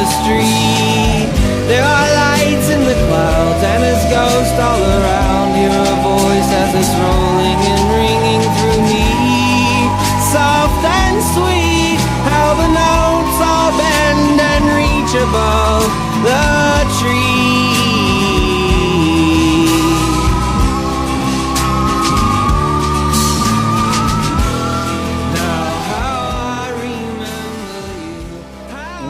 the street. There are lights in the clouds and there's ghosts all around. Hear a voice as it's rolling and ringing through me. Soft and sweet, how the notes all bend and reach above the tree.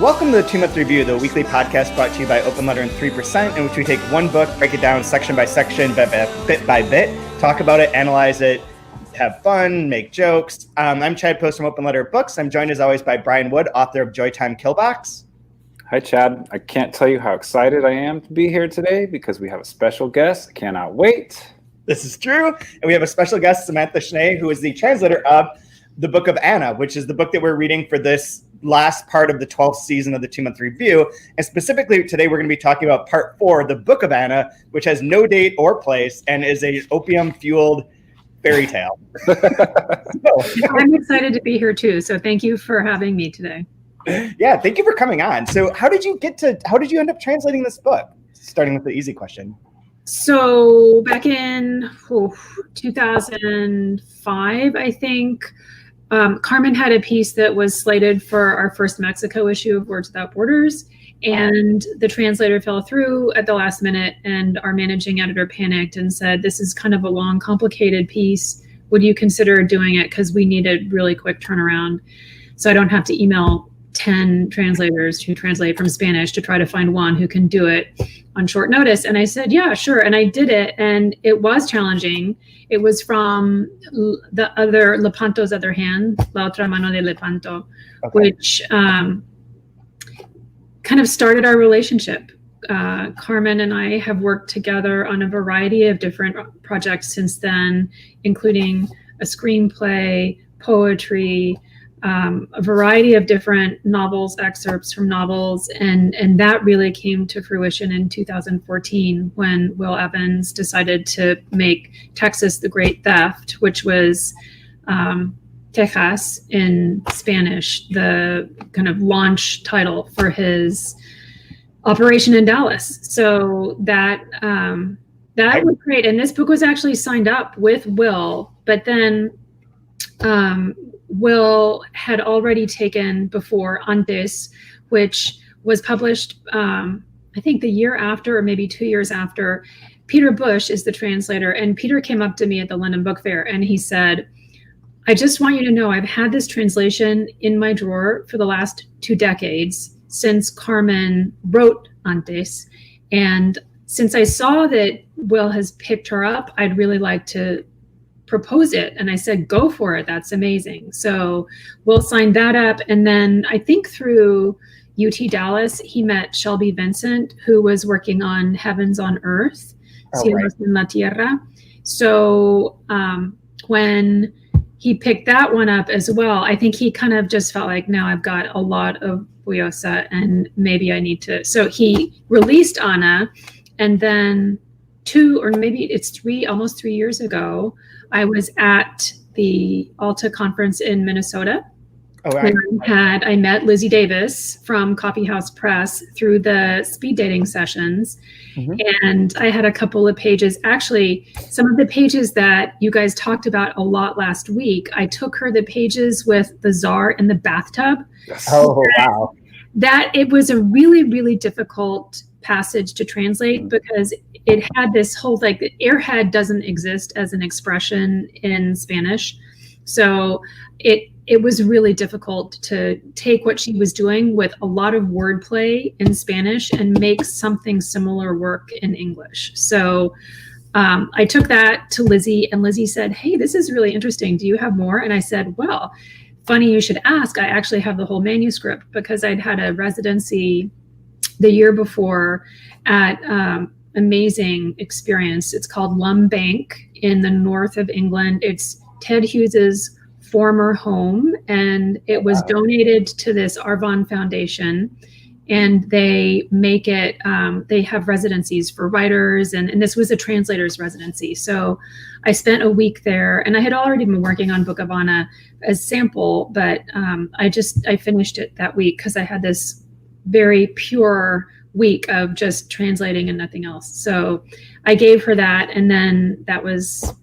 Welcome to the 2 Month Review, the weekly podcast brought to you by Open Letter and 3%, in which we take one book, break it down section by section, bit by bit, talk about it, analyze it, have fun, make jokes. I'm Chad Post from Open Letter Books. I'm joined as always by Brian Wood, author of Joytime Killbox. Hi, Chad. I can't tell you how excited I am to be here today because we have a special guest. I cannot wait. This is true. And we have a special guest, Samantha Schnee, who is the translator of the Book of Anna, which is the book that we're reading for this last part of the 12th season of the 2 Month Review. And specifically today, we're going to be talking about part 4, the Book of Anna, which has no date or place and is a opium-fueled fairy tale. I'm excited to be here too. So thank you for having me today. Yeah, thank you for coming on. So how did you end up translating this book? Starting with the easy question. So back in 2005, I think, Carmen had a piece that was slated for our first Mexico issue of Words Without Borders, and the translator fell through at the last minute, and our managing editor panicked and said, this is kind of a long, complicated piece. Would you consider doing it? Because we need a really quick turnaround. So I don't have to email 10 translators who translate from Spanish to try to find one who can do it on short notice. And I said, yeah, sure. And I did it. And it was challenging. It was from Lepanto's other hand, La Otra Mano de Lepanto, okay, which kind of started our relationship. Carmen and I have worked together on a variety of different projects since then, including a screenplay, poetry, a variety of different novels, excerpts from novels, and that really came to fruition in 2014 when Will Evans decided to make Texas the Great Theft, which was Texas in Spanish, the kind of launch title for his operation in Dallas. So that was great, and this book was actually signed up with Will, but then Will had already taken before Antes, which was published, I think the year after, or maybe 2 years after. Peter Bush is the translator, and Peter came up to me at the London Book Fair, and he said, I just want you to know I've had this translation in my drawer for the last 2 decades since Carmen wrote Antes, and since I saw that Will has picked her up, I'd really like to propose it. And I said, go for it. That's amazing. So Will signed that up. And then I think through UT Dallas, he met Shelby Vincent, who was working on Heavens on Earth, Cielos en la Tierra. So when he picked that one up as well, I think he kind of just felt like, now I've got a lot of Boullosa and maybe I need to. So he released Anna, and then almost 3 years ago, I was at the Alta conference in Minnesota. Oh, wow. And I met Lizzie Davis from Coffee House Press through the speed dating sessions. Mm-hmm. And I had a couple of pages, actually, some of the pages that you guys talked about a lot last week. I took her the pages with the czar in the bathtub. Yes. Oh, wow. That it was a really, really difficult passage to translate because it had this whole, like, the airhead doesn't exist as an expression in Spanish. So it was really difficult to take what she was doing with a lot of wordplay in Spanish and make something similar work in English. So I took that to Lizzie, and Lizzie said, hey, this is really interesting. Do you have more? And I said, well, funny you should ask. I actually have the whole manuscript because I'd had a residency the year before at amazing experience. It's called Lum Bank in the north of England. It's Ted Hughes's former home, and it was donated to this Arvon Foundation, and they make it, they have residencies for writers, and this was a translator's residency. So I spent a week there, and I had already been working on Book of Anna as sample, but I finished it that week because I had this very pure week of just translating and nothing else. So I gave her that, and then that was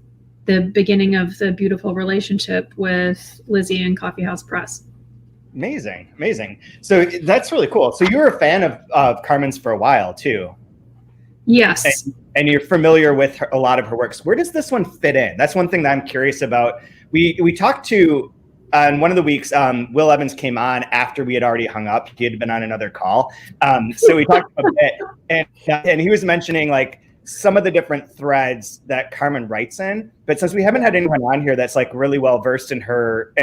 the beginning of the beautiful relationship with Lizzie and Coffee House Press. Amazing. So that's really cool. So you were a fan of Carmen's for a while too. Yes. And you're familiar with a lot of her works. Where does this one fit in? That's one thing that I'm curious about. We talked to, on one of the weeks, Will Evans came on after we had already hung up. He had been on another call. So we talked a bit, and he was mentioning like some of the different threads that Carmen writes in. But since we haven't had anyone on here that's like really well versed in her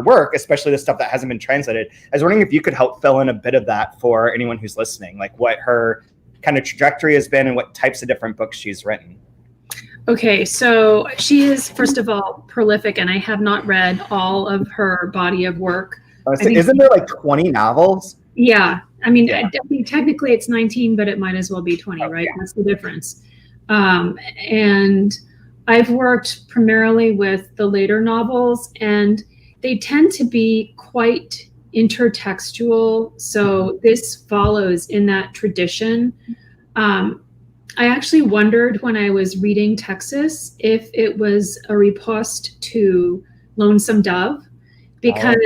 work, especially the stuff that hasn't been translated, I was wondering if you could help fill in a bit of that for anyone who's listening, like what her kind of trajectory has been and what types of different books she's written. Okay, so she is, first of all, prolific, and I have not read all of her body of work. Isn't there like 20 novels? Yeah. I mean, technically it's 19, but it might as well be 20, right? Yeah. That's the difference. And I've worked primarily with the later novels, and they tend to be quite intertextual. So this follows in that tradition. I actually wondered when I was reading Texas if it was a riposte to Lonesome Dove, because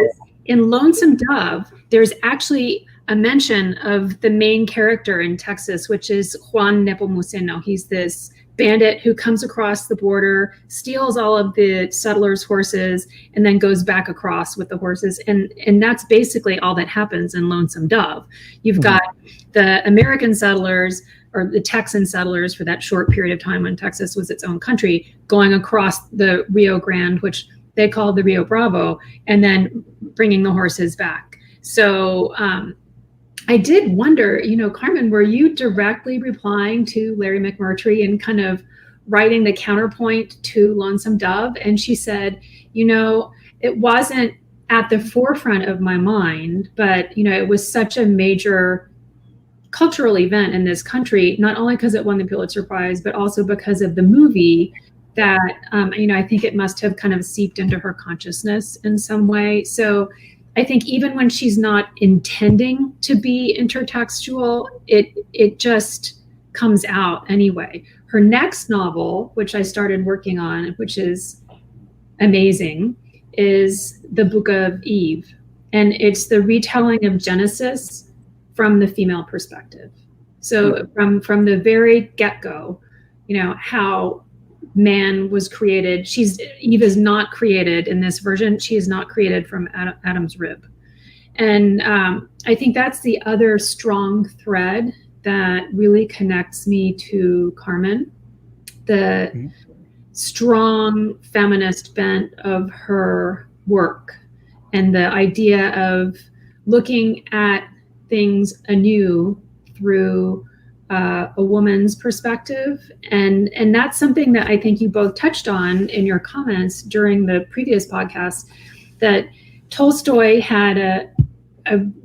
in Lonesome Dove, there's actually a mention of the main character in Texas, which is Juan Nepomuceno. He's this bandit who comes across the border, steals all of the settlers' horses, and then goes back across with the horses. And that's basically all that happens in Lonesome Dove. You've got the American settlers, or the Texan settlers for that short period of time when Texas was its own country, going across the Rio Grande, which they called the Rio Bravo, and then bringing the horses back. So I did wonder, Carmen, were you directly replying to Larry McMurtry and kind of writing the counterpoint to Lonesome Dove? And she said, it wasn't at the forefront of my mind, but, it was such a major cultural event in this country, not only because it won the Pulitzer Prize, but also because of the movie that, I think it must have kind of seeped into her consciousness in some way. So I think even when she's not intending to be intertextual, it just comes out anyway. Her next novel, which I started working on, which is amazing, is The Book of Eve. And it's the retelling of Genesis from the female perspective. So from the very get-go, how man was created. Eve is not created in this version. She is not created from Adam's rib. And I think that's the other strong thread that really connects me to Carmen, the strong feminist bent of her work and the idea of looking at things anew through a woman's perspective. And that's something that I think you both touched on in your comments during the previous podcast, that Tolstoy had a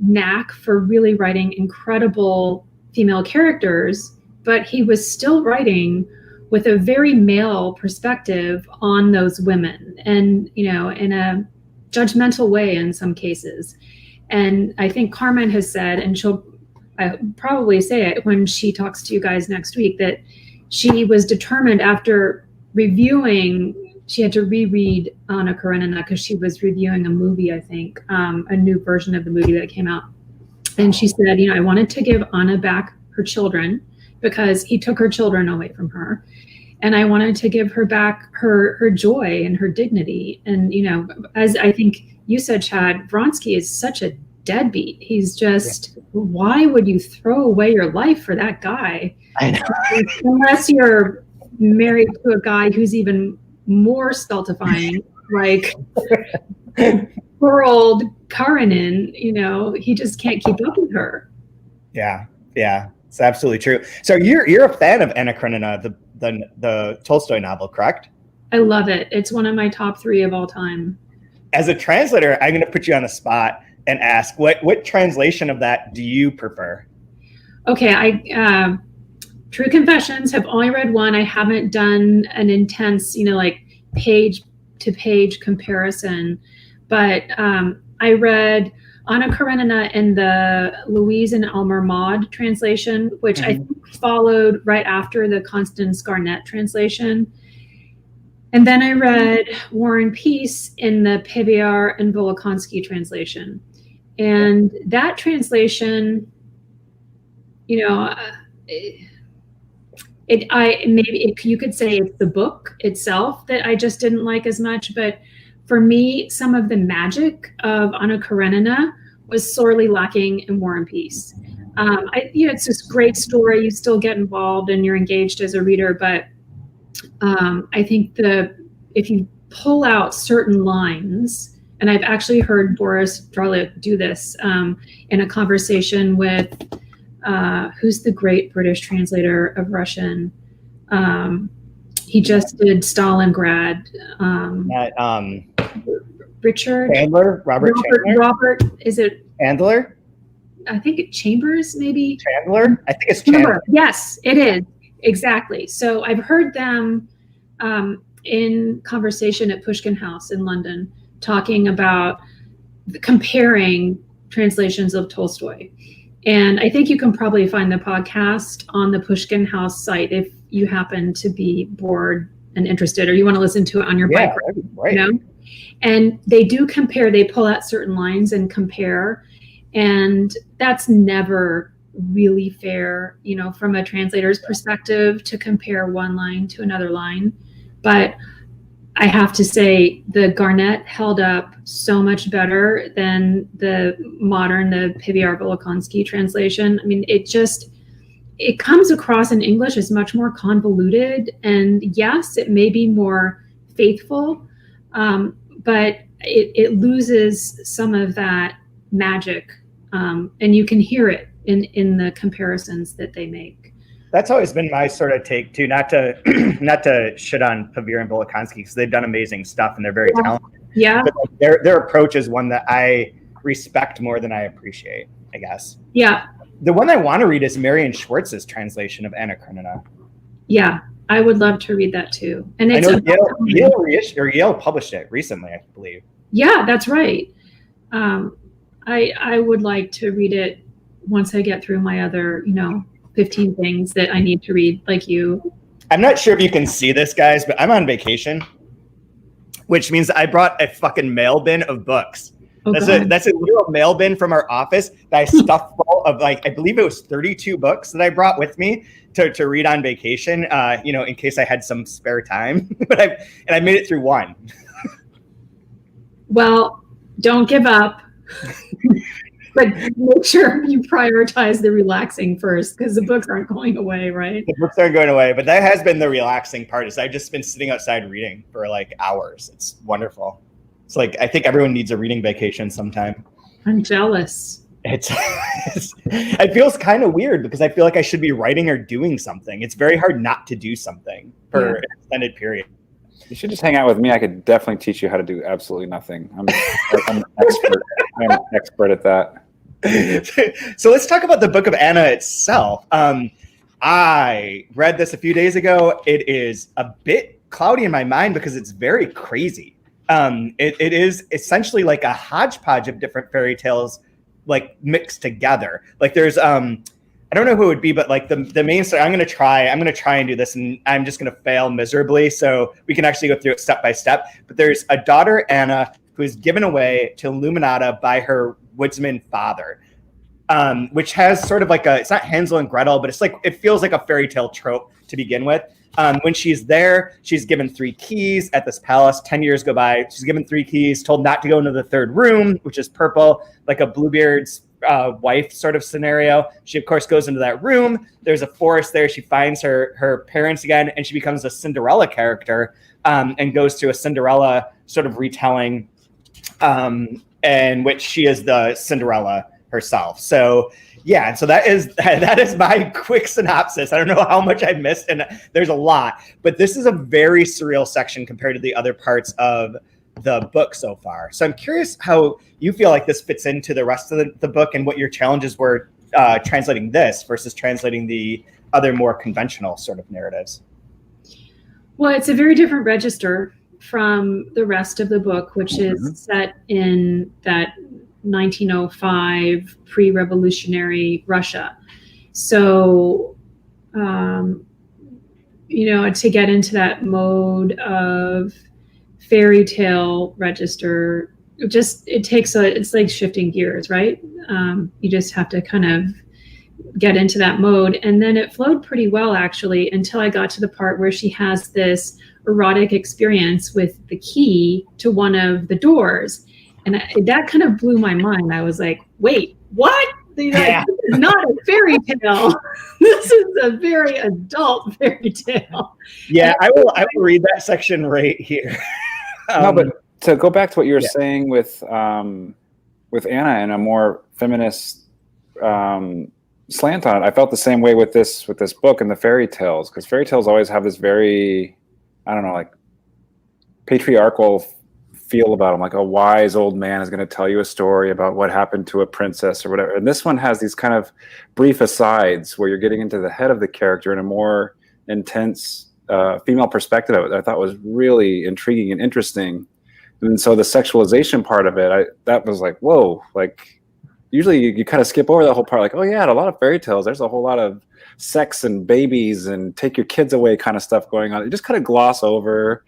knack for really writing incredible female characters, but he was still writing with a very male perspective on those women, and, in a judgmental way in some cases. And I think Carmen has said, and she'll probably say it when she talks to you guys next week, that she was determined after reviewing, she had to reread Anna Karenina because she was reviewing a movie, I think, a new version of the movie that came out. And she said, I wanted to give Anna back her children because he took her children away from her. And I wanted to give her back her joy and her dignity. And, as I think you said, Chad, Vronsky is such a deadbeat. He's just, why would you throw away your life for that guy? I know. Unless you're married to a guy who's even more stultifying, like poor old Karenin, he just can't keep up with her. Yeah, it's absolutely true. So you're a fan of Anna Karenina, the Tolstoy novel, correct? I love it. It's one of my top 3 of all time. As a translator, I'm going to put you on the spot and ask, what translation of that do you prefer? Okay, True Confessions, have only read one. I haven't done an intense, like page to page comparison, but I read Anna Karenina in the Louise and Elmer Maude translation, which I think followed right after the Constance Garnett translation. And then I read War and Peace in the Peviar and Volokhonsky translation. And that translation, you know, you could say it's the book itself that I just didn't like as much, but for me, some of the magic of Anna Karenina was sorely lacking in War and Peace. It's this great story. You still get involved and you're engaged as a reader, but I think if you pull out certain lines, and I've actually heard Boris Dralich do this in a conversation with who's the great British translator of Russian. He just did Stalingrad. Richard Robert Chandler. Robert, is it Chandler? I think Chambers, maybe. Chandler? I think it's Chandler. Yes, it is. Exactly. So I've heard them in conversation at Pushkin House in London talking about comparing translations of Tolstoy. And I think you can probably find the podcast on the Pushkin House site if you happen to be bored and interested, or you want to listen to it on your bike ride, right. You know? And they do compare, they pull out certain lines and compare. And that's never really fair, you know, from a translator's perspective to compare one line to another line. But I have to say the Garnett held up so much better than the Peviar Volokhonsky translation. I mean, it comes across in English as much more convoluted, and yes, it may be more faithful, but it loses some of that magic, and you can hear it in the comparisons that they make. That's always been my sort of take too, not to shit on Peviar and Volokhonsky, because they've done amazing stuff and they're very talented. Yeah. But like, their approach is one that I respect more than I appreciate, I guess. Yeah. The one I want to read is Marion Schwartz's translation of Anna Karenina. Yeah, I would love to read that too. And it's Yale published it recently, I believe. Yeah, that's right. I would like to read it once I get through my other, 15 things that I need to read, like you. I'm not sure if you can see this, guys, but I'm on vacation, which means I brought a fucking mail bin of books. Oh, that's a literal mail bin from our office that I stuffed full of, I believe it was 32 books that I brought with me to read on vacation, in case I had some spare time. But I made it through one. Well, don't give up. But make sure you prioritize the relaxing first, because the books aren't going away, right? The books aren't going away, but that has been the relaxing part. Is I've just been sitting outside reading for hours. It's wonderful. It's I think everyone needs a reading vacation sometime. I'm jealous. It feels kind of weird because I feel like I should be writing or doing something. It's very hard not to do something for an extended period. You should just hang out with me. I could definitely teach you how to do absolutely nothing. I'm an expert. I'm an expert at that. So let's talk about the Book of Anna itself. I read this a few days ago. It is a bit cloudy in my mind because it's very crazy. It is essentially like a hodgepodge of different fairy tales, mixed together. There's I don't know who it would be, but the main story. I'm gonna try and do this, and I'm just gonna fail miserably. So we can actually go through it step by step. But there's a daughter, Anna, who is given away to Illuminata by her woodsman father, which has sort of it's not Hansel and Gretel, but it feels like a fairy tale trope to begin with. When she's there, she's given 3 keys at this palace. 10 years go by. She's given 3 keys, told not to go into the 3rd room, which is purple, like a Bluebeard's wife sort of scenario. She, of course, goes into that room. There's a forest there. She finds her parents again, and she becomes a Cinderella character and goes to a Cinderella sort of retelling in which she is the Cinderella herself. So yeah, so that is my quick synopsis. I don't know how much I missed, and there's a lot, but this is a very surreal section compared to the other parts of the book so far. So I'm curious how you feel like this fits into the rest of the book and what your challenges were translating this versus translating the other more conventional sort of narratives. Well, it's a very different register from the rest of the book, which is set in that 1905 pre-revolutionary Russia. So, to get into that mode of fairy tale register, it's like shifting gears, right? You just have to kind of get into that mode. And then it flowed pretty well, actually, until I got to the part where she has this erotic experience with the key to one of the doors. And that kind of blew my mind. I was like, wait, what? This is not a fairy tale. This is a very adult fairy tale. Yeah, I will read that section right here. No, but to go back to what you were saying with Anna and a more feminist slant on it, I felt the same way with this book and the fairy tales, because fairy tales always have this very, I don't know, like patriarchal feel about them. Like a wise old man is going to tell you a story about what happened to a princess or whatever. And this one has these kind of brief asides where you're getting into the head of the character in a more intense female perspective of it. I thought was really intriguing and interesting. And so the sexualization part of it, that was like, whoa, like usually you kind of skip over that whole part. Like, oh yeah, in a lot of fairy tales, there's a whole lot of sex and babies and take your kids away kind of stuff going on. You just kind of gloss over.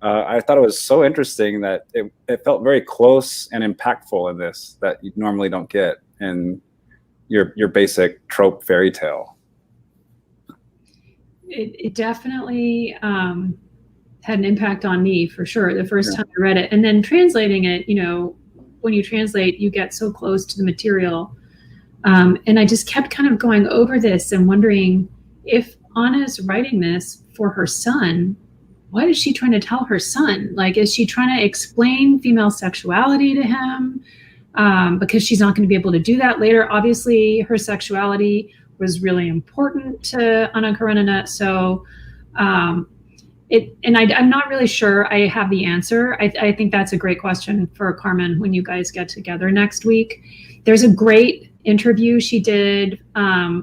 I thought it was so interesting that it felt very close and impactful in this that you normally don't get in your basic trope fairy tale. It definitely had an impact on me for sure the first time I read it. And then translating it, when you translate, you get so close to the material. And I just kept kind of going over this and wondering if Anna's writing this for her son, what is she trying to tell her son? Like, is she trying to explain female sexuality to him? Because she's not going to be able to do that later. Obviously, her sexuality was really important to Anna Karenina. So I'm not really sure I have the answer. I think that's a great question for Carmen when you guys get together next week. There's a great interview she did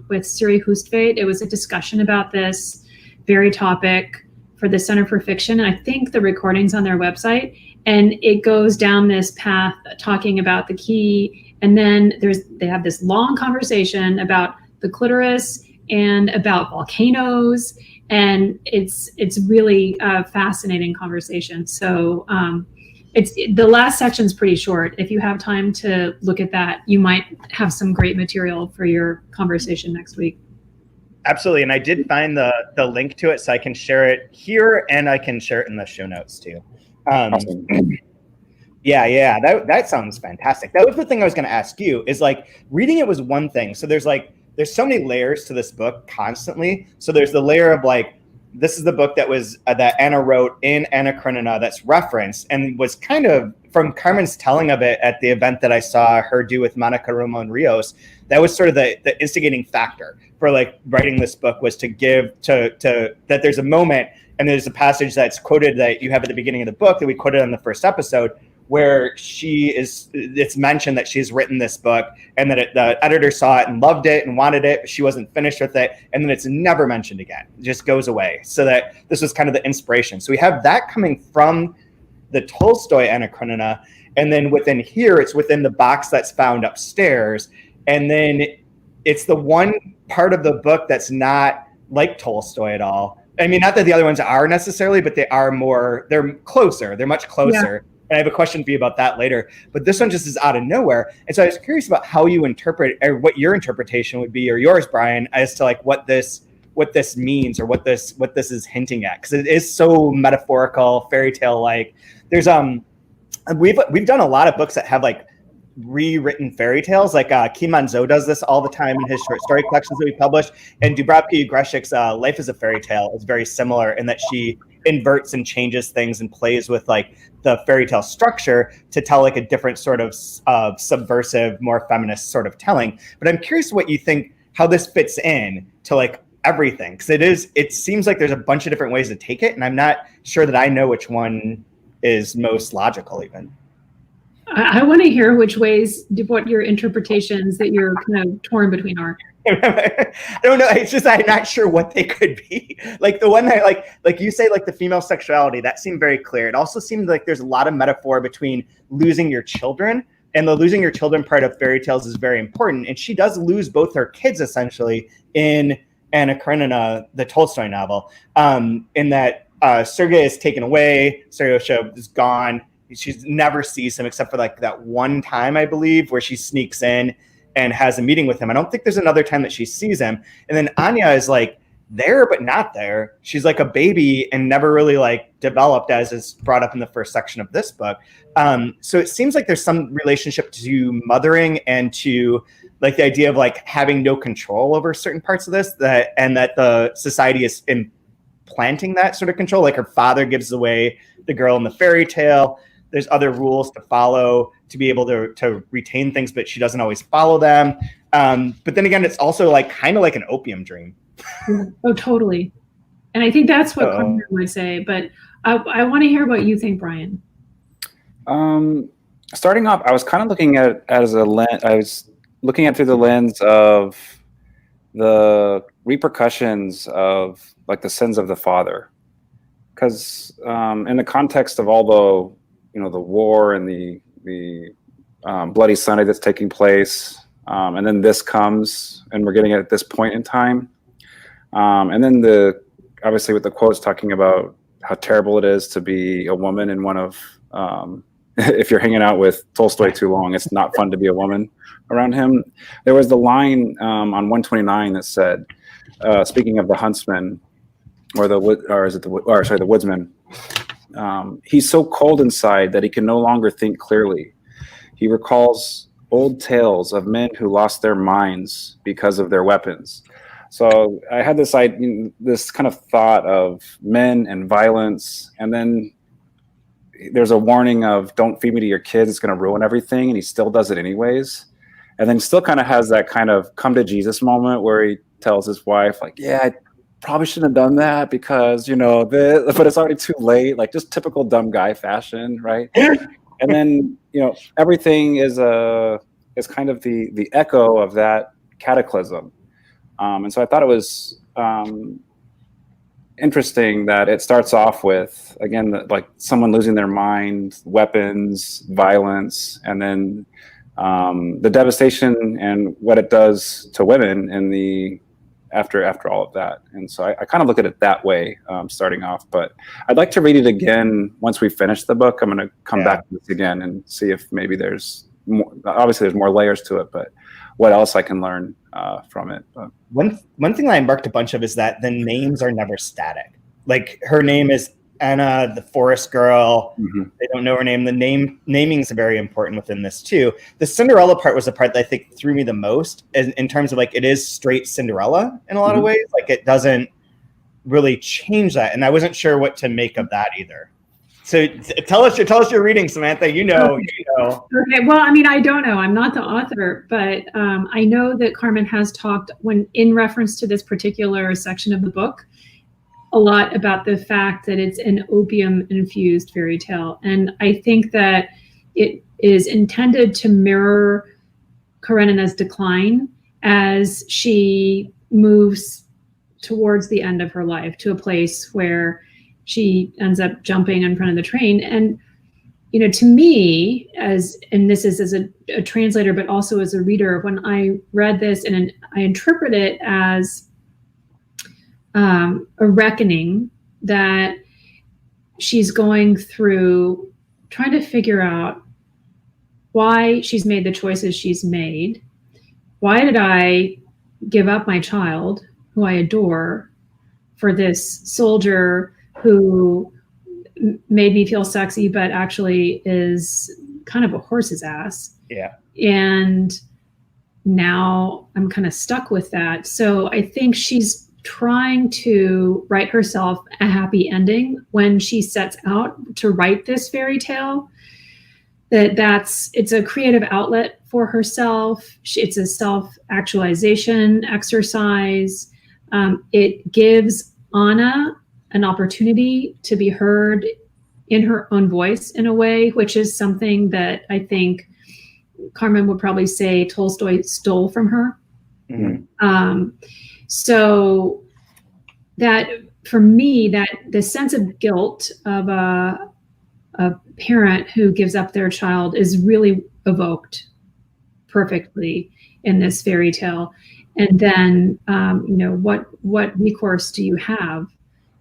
with Siri Hustvedt. It was a discussion about this very topic for the Center for Fiction. And I think the recording's on their website. And it goes down this path talking about the key. And then they have this long conversation about the clitoris and about volcanoes. And it's really a fascinating conversation. So the last section's pretty short. If you have time to look at that, you might have some great material for your conversation next week. Absolutely. And I did find the link to it, so I can share it here and I can share it in the show notes too. Awesome. Yeah, that sounds fantastic. That was the thing I was going to ask you, is like reading it was one thing. So there's so many layers to this book constantly. So there's the layer of like, this is the book that Anna wrote in Anna Karenina that's referenced and was kind of, from Carmen's telling of it at the event that I saw her do with Monica Ramon Rios, that was sort of the instigating factor for like writing this book, was to give to that there's a moment and there's a passage that's quoted that you have at the beginning of the book that we quoted on the first episode, where it's mentioned that she's written this book and that the editor saw it and loved it and wanted it, but she wasn't finished with it. And then it's never mentioned again. It just goes away. So that this was kind of the inspiration. So we have that coming from the Tolstoy Anna Karenina. And then within here, it's within the box that's found upstairs. And then it's the one part of the book that's not like Tolstoy at all. I mean, not that the other ones are necessarily, but they're closer. They're much closer. Yeah. And I have a question for you about that later. But this one just is out of nowhere. And so I was curious about how you interpret, or what your interpretation would be, or yours, Brian, as to like what this means, or what this is hinting at. Because it is so metaphorical, fairy tale like. There's we've done a lot of books that have like rewritten fairy tales. Like Kim Manzo does this all the time in his short story collections that we publish. And Dubravka Greshik's Life is a Fairy Tale is very similar in that she inverts and changes things and plays with like the fairy tale structure to tell like a different sort of subversive, more feminist sort of telling. But I'm curious what you think, how this fits in to like everything. Because it seems like there's a bunch of different ways to take it. And I'm not sure that I know which one is most logical even. I want to hear what your interpretations that you're kind of torn between are. I don't know. It's just I'm not sure what they could be. Like the one that like you say, like the female sexuality, that seemed very clear. It also seemed like there's a lot of metaphor between losing your children, And the losing your children part of fairy tales is very important. And she does lose both her kids essentially in Anna Karenina, the Tolstoy novel, in that Sergei is taken away, Seryosha is gone. She never sees him except for like that one time, I believe, where she sneaks in and has a meeting with him. I don't think there's another time that she sees him. And then Anya is like there, but not there. She's like a baby and never really like developed, as is brought up in the first section of this book. So it seems like there's some relationship to mothering and to like the idea of like having no control over certain parts of this, and that the society is implanting that sort of control. Like her father gives away the girl in the fairy tale. There's other rules to follow to be able to retain things, but she doesn't always follow them. But then again, it's also like kind of like an opium dream. Oh, totally. And I think that's what Carmen would say, but I want to hear what you think, Brian. Starting off, I was kind of looking at it as a lens. I was looking at it through the lens of the repercussions of like the sins of the father, because in the context of all the war and the bloody Sunday that's taking place, and then this comes, and we're getting at this point in time, and then obviously with the quotes talking about how terrible it is to be a woman in one of if you're hanging out with Tolstoy too long, it's not fun to be a woman around him. There was the line on 129 that said, speaking of the huntsman, the woodsman, he's so cold inside that he can no longer think clearly. He recalls old tales of men who lost their minds because of their weapons. So I had this kind of thought of men and violence, and then there's a warning of don't feed me to your kids, it's going to ruin everything, and he still does it anyways. And then still kind of has that kind of come to Jesus moment where he tells his wife, like, yeah, I probably shouldn't have done that because, but it's already too late, like just typical dumb guy fashion, right? And then, everything is kind of the echo of that cataclysm. And so I thought it was interesting that it starts off with, again, like someone losing their mind, weapons, violence, and then the devastation and what it does to women in the after all of that. And so I kind of look at it that way, starting off. But I'd like to read it again once we finish the book. I'm going to come back to this again and see if maybe there's more. Obviously, there's more layers to it, but what else I can learn from it. One thing that I embarked a bunch of is that the names are never static. Like her name is Anna, the forest girl. Mm-hmm. They don't know her name. The naming is very important within this too. The Cinderella part was the part that I think threw me the most in terms of like it is straight Cinderella in a lot of ways. Like it doesn't really change that, and I wasn't sure what to make of that either. So tell us your reading, Samantha. You know. Okay. Well, I mean, I don't know. I'm not the author, but I know that Carmen has talked in reference to this particular section of the book a lot about the fact that it's an opium-infused fairy tale. And I think that it is intended to mirror Karenina's decline as she moves towards the end of her life to a place where she ends up jumping in front of the train. And, to me, and this is as a translator, but also as a reader, when I read this and I interpret it as a reckoning that she's going through, trying to figure out why she's made the choices she's made. Why did I give up my child, who I adore, for this soldier who made me feel sexy, but actually is kind of a horse's ass? Yeah. And now I'm kind of stuck with that. So I think she's trying to write herself a happy ending when she sets out to write this fairy tale. It's a creative outlet for herself. It's a self-actualization exercise. It gives Anna an opportunity to be heard in her own voice in a way, which is something that I think Carmen would probably say Tolstoy stole from her. Mm-hmm. So that, for me, that the sense of guilt of a parent who gives up their child is really evoked perfectly in this fairy tale. And then, what recourse do you have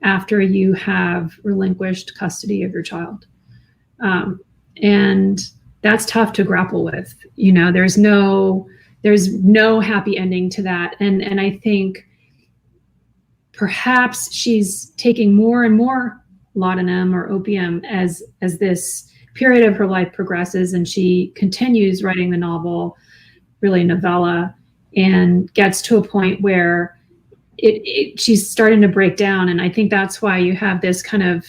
after you have relinquished custody of your child? And that's tough to grapple with. There's no happy ending to that. And I think perhaps she's taking more and more laudanum or opium as this period of her life progresses, and she continues writing the novel, really novella, and gets to a point where she's starting to break down. And I think that's why you have this kind of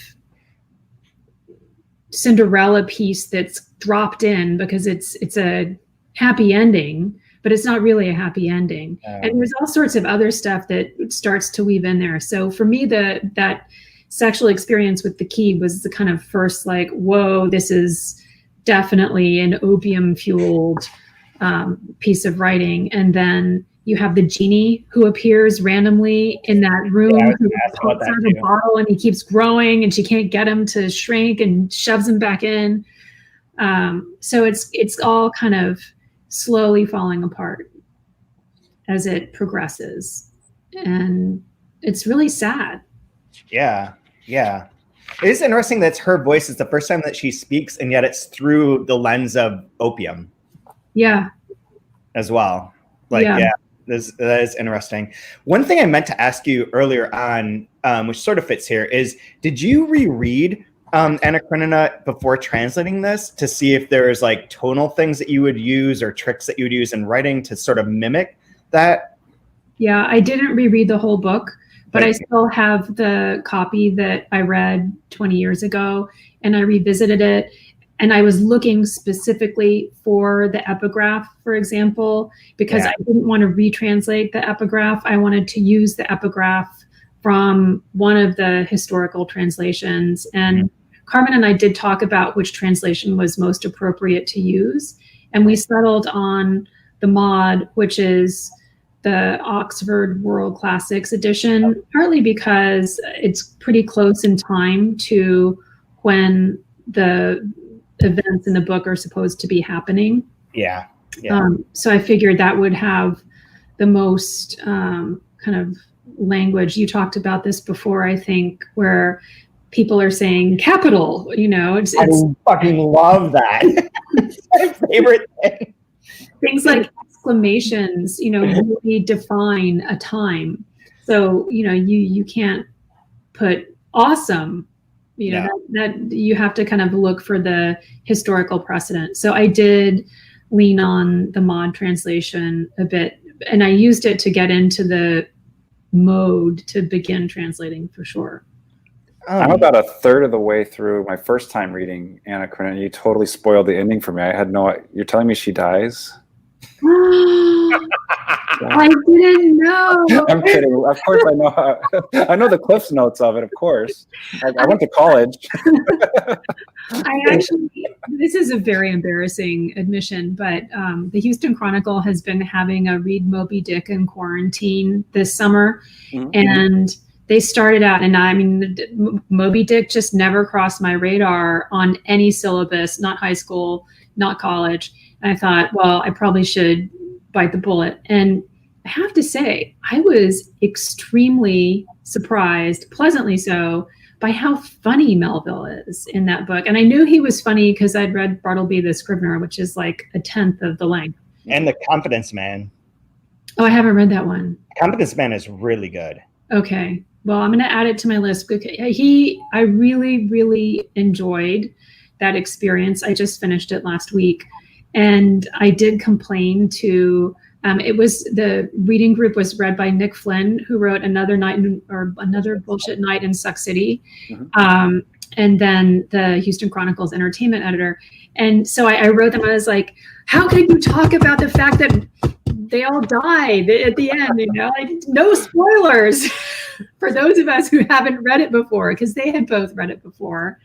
Cinderella piece that's dropped in, because it's a happy ending, but it's not really a happy ending. And there's all sorts of other stuff that starts to weave in there. So for me, that sexual experience with the key was the kind of first, like, whoa, this is definitely an opium-fueled piece of writing. And then you have the genie who appears randomly in that room, who pops out of a bottle, and he keeps growing, and she can't get him to shrink and shoves him back in. So it's all kind of slowly falling apart as it progresses, and it's really sad. Yeah. It is interesting that it's her voice. It's the first time that she speaks, and yet it's through the lens of opium. Yeah. As well. That is interesting. One thing I meant to ask you earlier on, which sort of fits here, is did you reread Anna Karenina before translating this to see if there's like tonal things that you would use or tricks that you would use in writing to sort of mimic that? Yeah, I didn't reread the whole book, but I still have the copy that I read 20 years ago, and I revisited it. And I was looking specifically for the epigraph, for example, because I didn't want to retranslate the epigraph. I wanted to use the epigraph from one of the historical translations. And Carmen and I did talk about which translation was most appropriate to use. And we settled on the Maud, which is the Oxford World Classics edition, partly because it's pretty close in time to when the events in the book are supposed to be happening. So I figured that would have the most kind of language. You talked about this before, I think, where people are saying capital, it's I fucking love that. It's my favorite thing. Things like exclamations, really define a time. So, you can't put awesome, that you have to kind of look for the historical precedent. So I did lean on the Maud translation a bit, and I used it to get into the mode to begin translating for sure. I'm about a third of the way through my first time reading Anna Karenina. You totally spoiled the ending for me. You're telling me she dies? I didn't know. I'm kidding. Of course, I know. I know the Cliff's Notes of it. Of course, I went to college. This is a very embarrassing admission, but the Houston Chronicle has been having a Read Moby Dick in quarantine this summer, and they started out, and I mean, Moby Dick just never crossed my radar on any syllabus, not high school, not college. And I thought, well, I probably should bite the bullet. And I have to say, I was extremely surprised, pleasantly so, by how funny Melville is in that book. And I knew he was funny because I'd read Bartleby the Scrivener, which is like a tenth of the length. And The Confidence Man. Oh, I haven't read that one. Confidence Man is really good. Okay. Well, I'm going to add it to my list. I really, really enjoyed that experience. I just finished it last week. And I did complain to, the reading group was read by Nick Flynn, who wrote Another Bullshit Night in Suck City. And then the Houston Chronicle's entertainment editor. And so I wrote them, I was like, how could you talk about the fact that they all died at the end, like no spoilers for those of us who haven't read it before, because they had both read it before.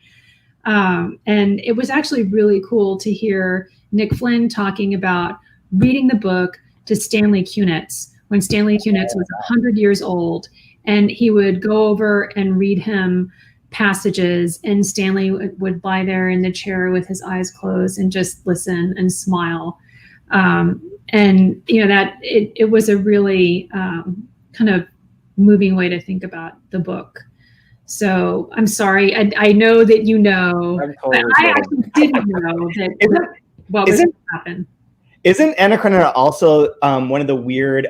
And it was actually really cool to hear Nick Flynn talking about reading the book to Stanley Kunitz when Stanley Kunitz was 100 years old, and he would go over and read him passages, and Stanley would lie there in the chair with his eyes closed and just listen and smile. And that it was a really kind of moving way to think about the book. So I'm sorry, I know that but I actually didn't know that what was going to happen. Isn't Anna Karenina also one of the weird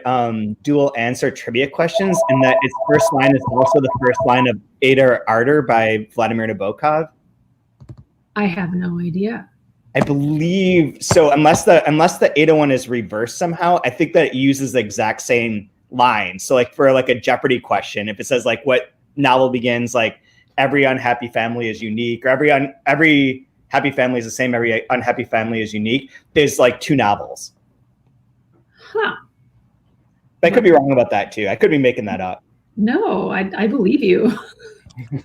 dual answer trivia questions, in that its first line is also the first line of Ardor by Vladimir Nabokov? I have no idea. I believe so, unless the 801 is reversed somehow. I think that it uses the exact same line. So like for like a Jeopardy question, if it says like what novel begins like every unhappy family is unique, or every happy family is the same, every unhappy family is unique, there's like 2 novels. Huh. I could be wrong about that too. I could be making that up. No, I believe you.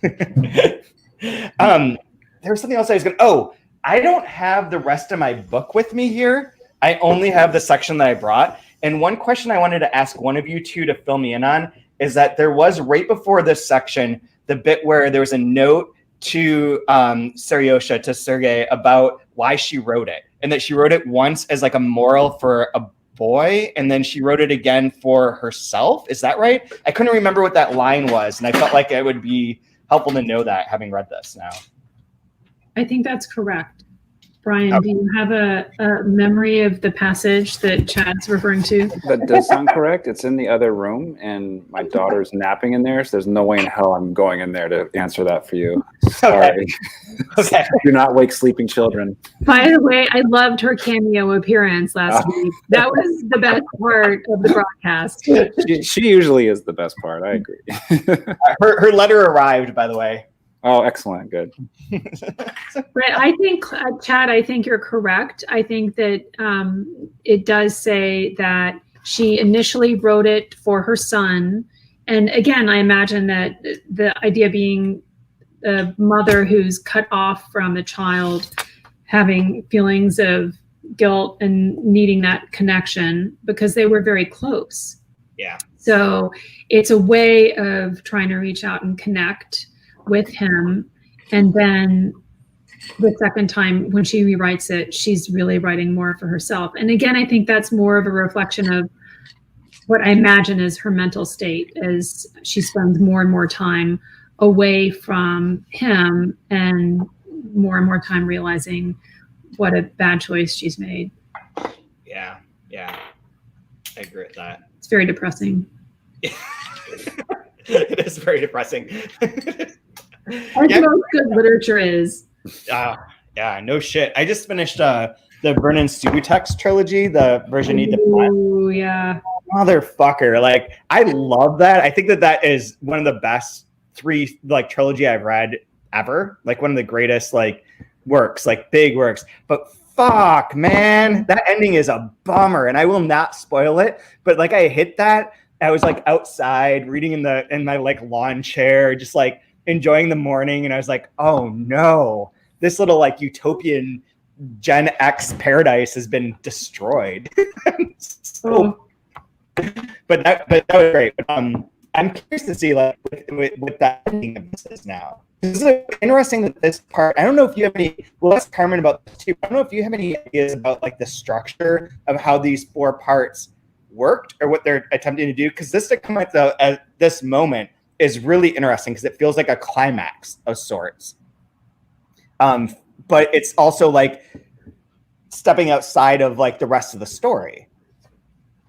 There was something else I was I don't have the rest of my book with me here. I only have the section that I brought. And one question I wanted to ask one of you two to fill me in on is that there was, right before this section, the bit where there was a note to Seriosha, to Sergei, about why she wrote it, and that she wrote it once as like a moral for a boy, and then she wrote it again for herself. Is that right? I couldn't remember what that line was, and I felt like it would be helpful to know that, having read this now. I think that's correct. Brian, do you have a memory of the passage that Chad's referring to? That does sound correct. It's in the other room, and my daughter's napping in there, so there's no way in hell I'm going in there to answer that for you. Sorry. Okay. Do not wake sleeping children. By the way, I loved her cameo appearance last week. That was the best part of the broadcast. She usually is the best part. I agree. Her letter arrived, by the way. Oh, excellent. Good. But I think, Chad, I think you're correct. I think that it does say that she initially wrote it for her son. And again, I imagine that the idea being a mother who's cut off from a child, having feelings of guilt and needing that connection because they were very close. Yeah. So it's a way of trying to reach out and connect with him. And then the second time when she rewrites it, she's really writing more for herself. And again, I think that's more of a reflection of what I imagine is her mental state as she spends more and more time away from him and more time realizing what a bad choice she's made. Yeah. I agree with that. It's very depressing. It is very depressing. As most good literature is. Yeah, no shit. I just finished the Vernon Subutex trilogy, the Virginie Despentes. Oh, yeah. Motherfucker. Like, I love that. I think that is one of the best 3 like trilogy I've read ever. Like one of the greatest like works, like big works. But fuck, man, that ending is a bummer, and I will not spoil it. But like I hit that. I was like outside reading in my like lawn chair, just like enjoying the morning, and I was like, oh no, this little like utopian Gen X paradise has been destroyed. But that was great. I'm curious to see like with that ending of this now. This is interesting that this part, I don't know if you have any, we'll ask Carmen about this too. I don't know if you have any ideas about like the structure of how these 4 parts worked or what they're attempting to do, because this to come at this moment is really interesting because it feels like a climax of sorts, but it's also like stepping outside of like the rest of the story.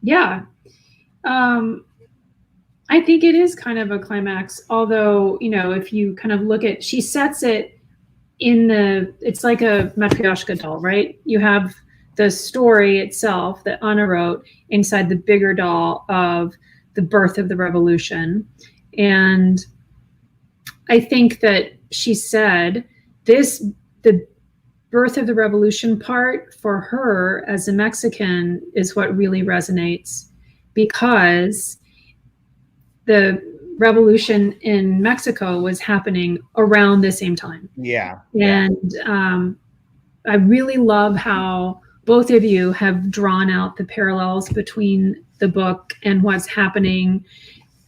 Yeah, I think it is kind of a climax, although if you kind of look at, she sets it in it's like a Matryoshka doll, right? You have the story itself that Anna wrote inside the bigger doll of the birth of the revolution. And I think that she said the birth of the revolution part for her as a Mexican is what really resonates, because the revolution in Mexico was happening around the same time. Yeah. And I really love how both of you have drawn out the parallels between the book and what's happening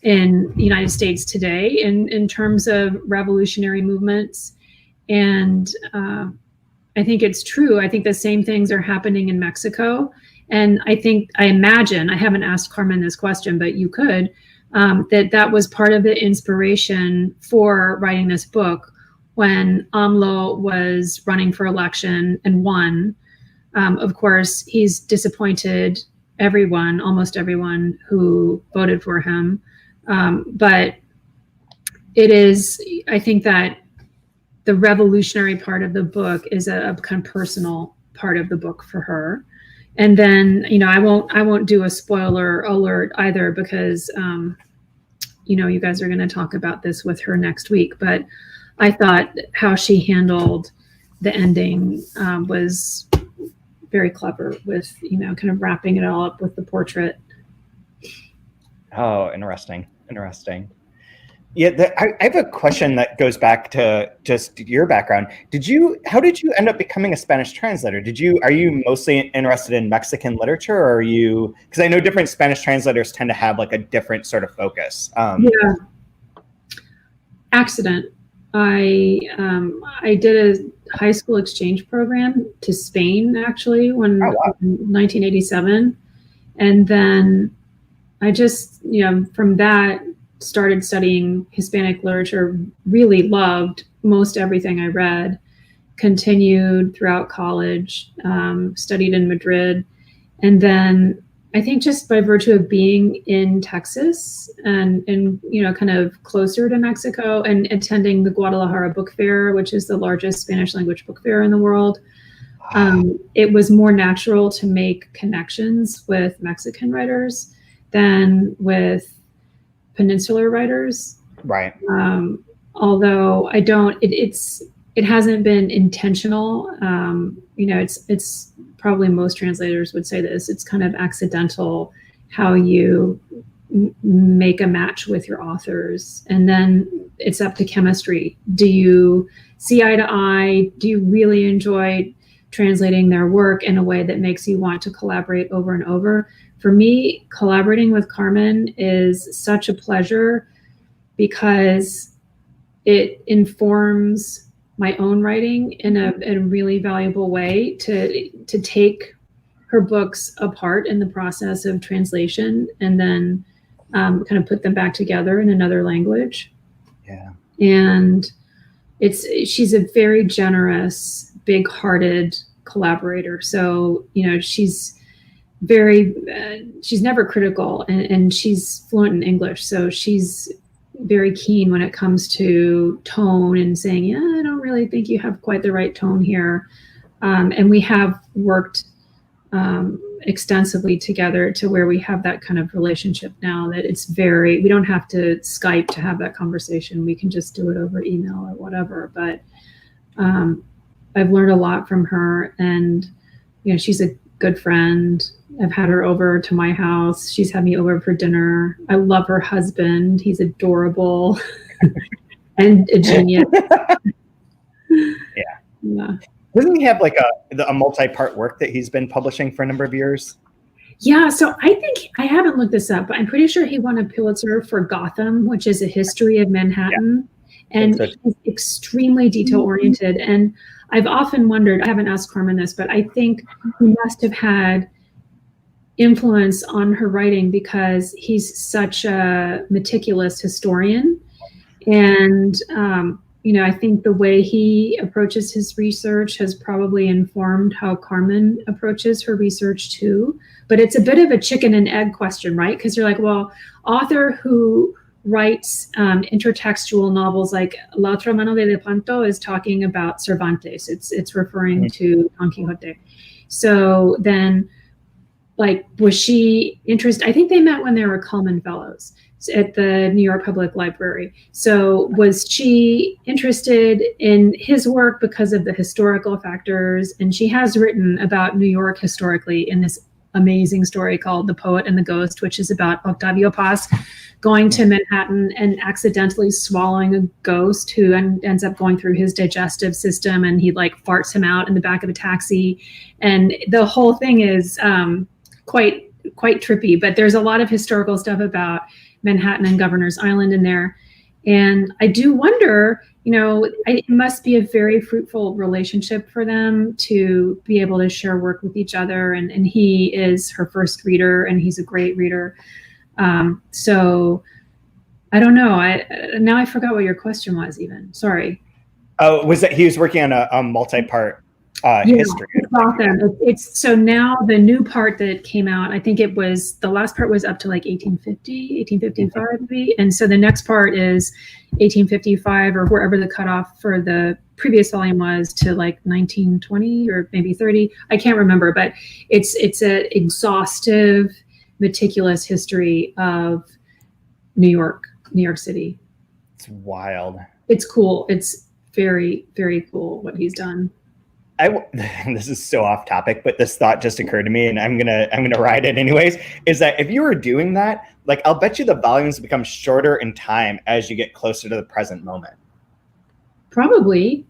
in the United States today in terms of revolutionary movements. And I think it's true. I think the same things are happening in Mexico. And I imagine, I haven't asked Carmen this question, but you could, that was part of the inspiration for writing this book when AMLO was running for election and won. Of course, he's disappointed almost everyone who voted for him. But I think that the revolutionary part of the book is a kind of personal part of the book for her. And then, I won't do a spoiler alert either, because, you guys are going to talk about this with her next week. But I thought how she handled the ending was very clever with, kind of wrapping it all up with the portrait. Oh, interesting. Yeah, I have a question that goes back to just your background. How did you end up becoming a Spanish translator? Are you mostly interested in Mexican literature, or because I know different Spanish translators tend to have like a different sort of focus. Yeah. Accident. I did a high school exchange program to Spain, actually, in 1987. And then I just, from that, started studying Hispanic literature, really loved most everything I read, continued throughout college, studied in Madrid. And then I think just by virtue of being in Texas and kind of closer to Mexico and attending the Guadalajara Book Fair, which is the largest Spanish language book fair in the world, it was more natural to make connections with Mexican writers than with peninsular writers. Right. Although it hasn't been intentional. It's probably most translators would say this. It's kind of accidental how you make a match with your authors. And then it's up to chemistry. Do you see eye to eye? Do you really enjoy translating their work in a way that makes you want to collaborate over and over? For me, collaborating with Carmen is such a pleasure because it informs my own writing in a really valuable way to take her books apart in the process of translation and then kind of put them back together in another language. Yeah. And she's a very generous, big-hearted collaborator. So, she's never critical, and she's fluent in English. So she's very keen when it comes to tone and saying, yeah, I don't really think you have quite the right tone here. And we have worked extensively together to where we have that kind of relationship now that we don't have to Skype to have that conversation. We can just do it over email or whatever. But I've learned a lot from her, and she's a good friend. I've had her over to my house. She's had me over for dinner. I love her husband. He's adorable and a genius. Yeah. Doesn't he have like a multi-part work that he's been publishing for a number of years? Yeah, so I think, I haven't looked this up, but I'm pretty sure he won a Pulitzer for Gotham, which is a history of Manhattan. Yeah. And he's extremely detail-oriented. And I've often wondered, I haven't asked Carmen this, but I think he must have had influence on her writing because he's such a meticulous historian. And, I think the way he approaches his research has probably informed how Carmen approaches her research too. But it's a bit of a chicken and egg question, right? Because you're like, well, author who writes intertextual novels like La otra mano de Lepanto is talking about Cervantes. It's referring to Don Quixote. So then, like, was she interested? I think they met when they were Cullman Fellows at the New York Public Library. So was she interested in his work because of the historical factors? And she has written about New York historically in this amazing story called The Poet and the Ghost, which is about Octavio Paz going to Manhattan and accidentally swallowing a ghost who ends up going through his digestive system, and he like farts him out in the back of a taxi. And the whole thing is quite trippy, but there's a lot of historical stuff about Manhattan and Governor's Island in there. And I do wonder, it must be a very fruitful relationship for them to be able to share work with each other. And he is her first reader, and he's a great reader. So I don't know. Now I forgot what your question was even. Sorry. Oh, was that he was working on a multi-part history? It's awesome. It's so now the new part that came out, I think the last part was up to like 1850, 1855 maybe. And so the next part is 1855 or wherever the cutoff for the previous volume was to like 1920 or maybe 30. I can't remember, but it's an exhaustive, meticulous history of New York City. It's wild. It's cool. It's very, very cool what he's done. This is so off topic, but this thought just occurred to me, and I'm gonna ride it anyways. Is that if you were doing that, like I'll bet you the volumes become shorter in time as you get closer to the present moment. Probably.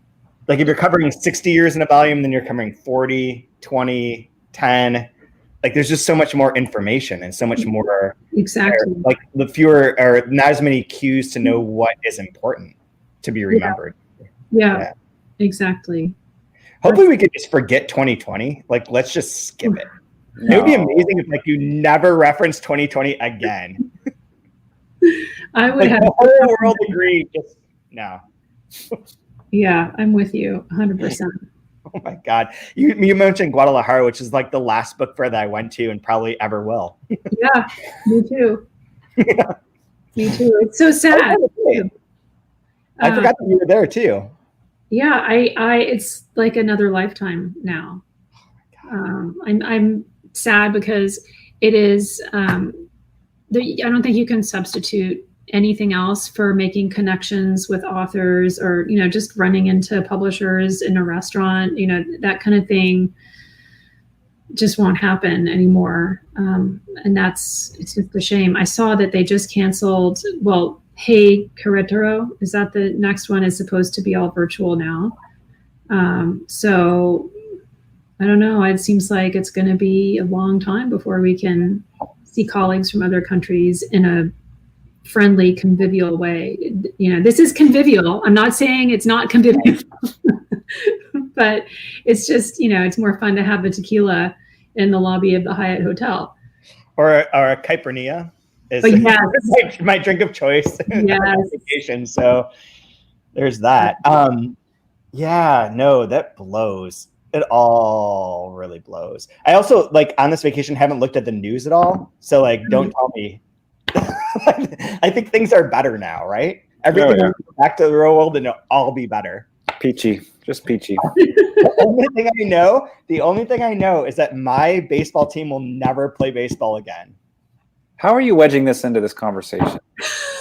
Like if you're covering 60 years in a volume, then you're covering 40, 20, 10. Like there's just so much more information and so much more. Exactly. Like the fewer or not as many cues to know what is important to be remembered. Yeah. Exactly. Hopefully we could just forget 2020. Like, let's just skip it. No. It would be amazing if like you never reference 2020 again. I would like, have the whole world agreed. Just no. Yeah, I'm with you 100%. Oh my God. You mentioned Guadalajara, which is like the last book fair that I went to and probably ever will. Yeah, me too. Yeah. Me too. It's so sad. I forgot that you were there too. Yeah, I it's like another lifetime now. I'm sad because it is. I don't think you can substitute anything else for making connections with authors or just running into publishers in a restaurant. That kind of thing just won't happen anymore, and it's just a shame. I saw that they just canceled. Well. Hey Querétaro, is that the next one is supposed to be all virtual now? So I don't know. It seems like it's going to be a long time before we can see colleagues from other countries in a friendly, convivial way. This is convivial. I'm not saying it's not convivial, but it's just, it's more fun to have a tequila in the lobby of the Hyatt Hotel. Or a caipirinha. Is my drink of choice vacation. So there's that. That blows. It all really blows. I also on this vacation haven't looked at the news at all. So don't tell me. I think things are better now, right? Everything will go back to the real world and it'll all be better. Peachy. Just peachy. The only thing I know is that my baseball team will never play baseball again. How are you wedging this into this conversation?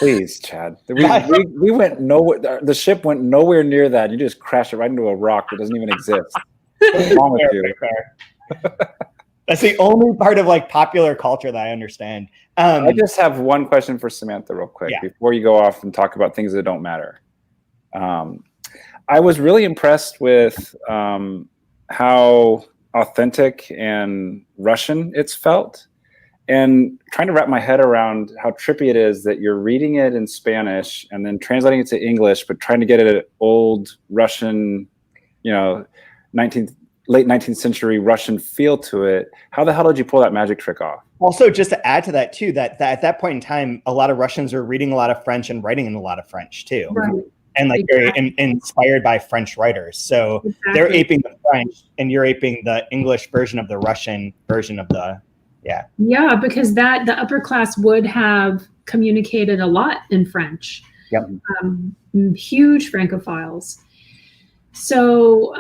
Please, Chad. We went nowhere. The ship went nowhere near that. You just crashed it right into a rock that doesn't even exist. What's wrong with you? That's the only part of popular culture that I understand. I just have one question for Samantha real quick before you go off and talk about things that don't matter. I was really impressed with how authentic and Russian it's felt. And trying to wrap my head around how trippy it is that you're reading it in Spanish and then translating it to English, but trying to get it an old Russian, late 19th century Russian feel to it. How the hell did you pull that magic trick off? Also, just to add to that too, that at that point in time, a lot of Russians were reading a lot of French and writing in a lot of French too. Right. And very inspired by French writers. So they're aping the French and you're aping the English version of the Russian version of the. Yeah, because the upper class would have communicated a lot in French. Yep. Huge Francophiles. So